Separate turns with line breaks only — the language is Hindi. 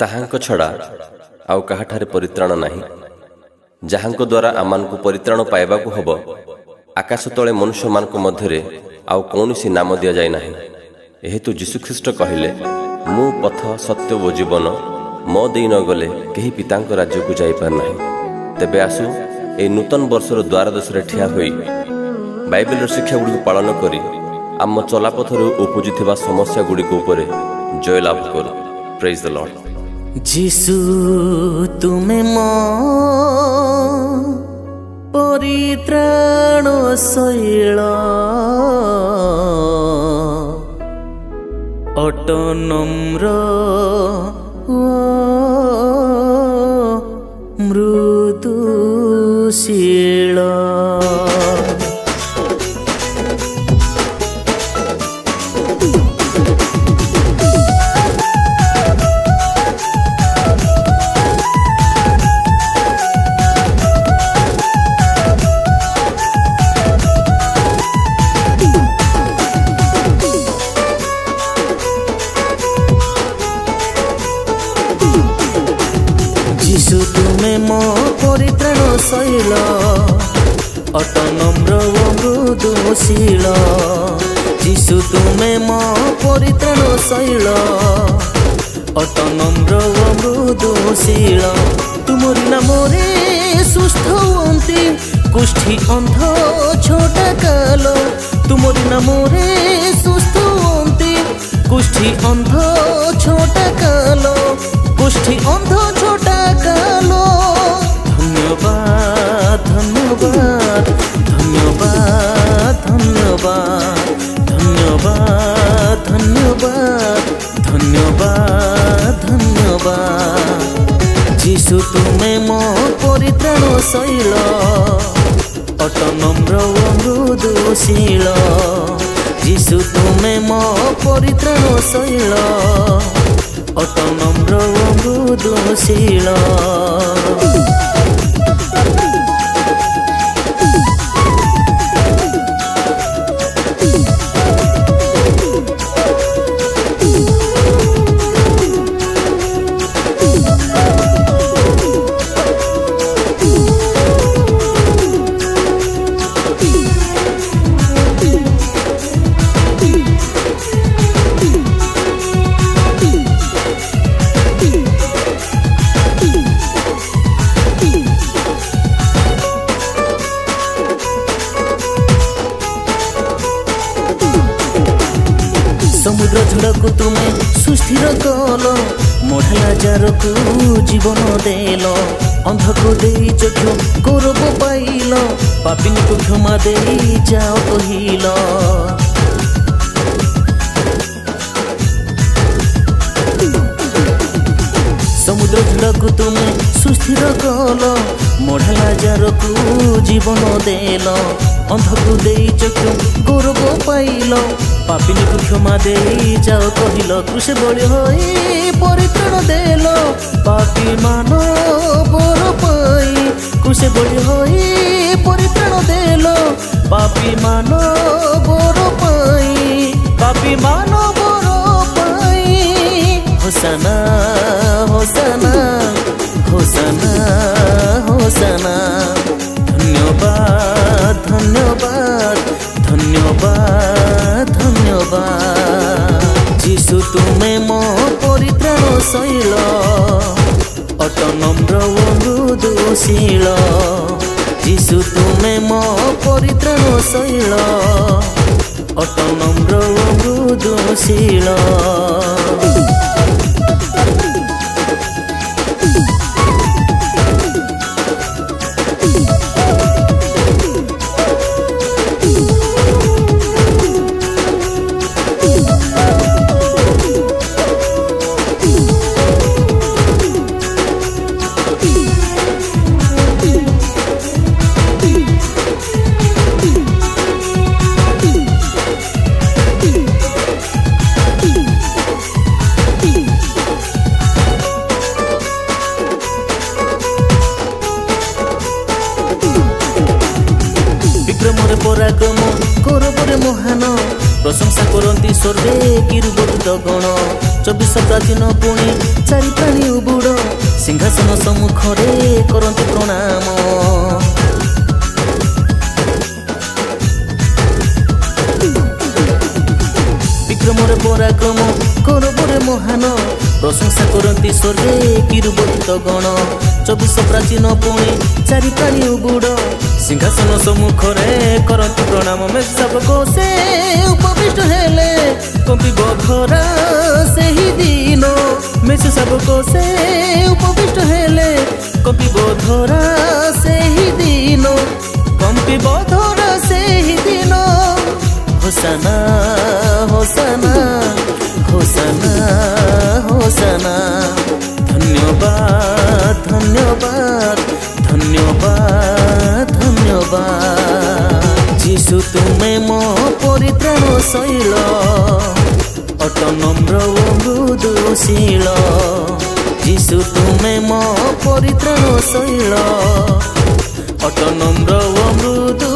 ताहांक छड़ा आउ काहाठारे परित्राण नाही। जाहांक द्वारा आमानकु परित्राण पाइबाकु हब आकाश तले मनुष्य मानक मध्यरे आउ कौनसी नाम दिया जाय नाही। एहेतु जीशुख्रीष्ट कहिले मु पथ सत्य ओ जीवन मो देई न गले केही पितांक राज्य को जाई पार नाही। तेबे आसु ए नूतन वर्षर द्वारदशरे ठिया होई बाइबल शिक्षा गुडी पालन करी आम चलापथरु उपजिथिबा समस्या गुडी को उपरे जय लाभ करू। Praise the Lord.
जीसु तुमे मो परित्राण शैल अटनम्र मृदुशील जीसु तुमे मो परित्राण शैल अटनम्र मृदुशील जीसु तुमे मो परित्राण शैल अटनम्र मृदुशील तुमरि नामरे सुस्थ हुअन्ति कुष्ठी अंध छोटा काल तुमरि नामरे सुस्थ हुअन्ति कुष्ठी अंध छोटा काल कुष्ठी अंध छोटा कालो। धन्यवाद धन्यवाद धन्यवाद धन्यवाद धन्यवाद धन्यवाद धन्यवाद जीसु तुमे मो परित्राण शैल अटनम्र मृदुशील जीसु तुमे मो परित्राण शैल अटनम्र मृदुशील समुद्र झड़कु तुमे सुस्थिर कल मढ़ला जार को जीवन देल अंध को दे चक्षु गौरव पाइल पापिनी को क्षमा दे जाओ कहिल समुद्र झड़कु तुमे सुस्थिर कल मढ़ला जार को जीवन देल अंध को दे चक्षु गौरव पाइल पापिनी को क्षमा दे जाओ कहिल कृषे बड़े होई परित्राण देल पापी मान बर पाई कृषे बड़े होई परित्राण देल पापी मान बर पाई पापी मान बर पाई होसाना होसाना होसाना होसाना धन्यवाद धन्यवाद धन्यवाद धन्यवाद जीसु तुमे मो परित्राण शैल अटनम्र मृदुशील जीसु तुमे मो परित्राण शैल अटनम्र मृदुशील स्वर्गे किरुबोधित गण 24 प्राचीन पुणी चारि प्राणी उबुड़ सिंहासन सम्मुखरे करन्ति प्रणाम। विक्रमरे पराक्रम करबरे महान प्रशंसा करन्ति स्वर्गे किरुबोधित गण 24 प्राचीन पुणी चारि प्राणी उबुड़ सिंहासन सम्मुखरे करन्ति प्रणाम। मेषशाबक से उपविष्ट हेले कंपिब धरा सेहि दिन मेषशाबक से उपविष्ट हेले कंपिब धरा सेहि दिन कंपिब धरा सेहि दिन। होसाना होसाना होसाना होसाना धन्यवाद धन्यवाद धन्यवाद धन्यवाद। जीशु तुमे मो परित्राण शैल अट नम्र ओ मृदुशील। जीशु तुमे मो परित्राण शैल अट नम्र ओ मृदु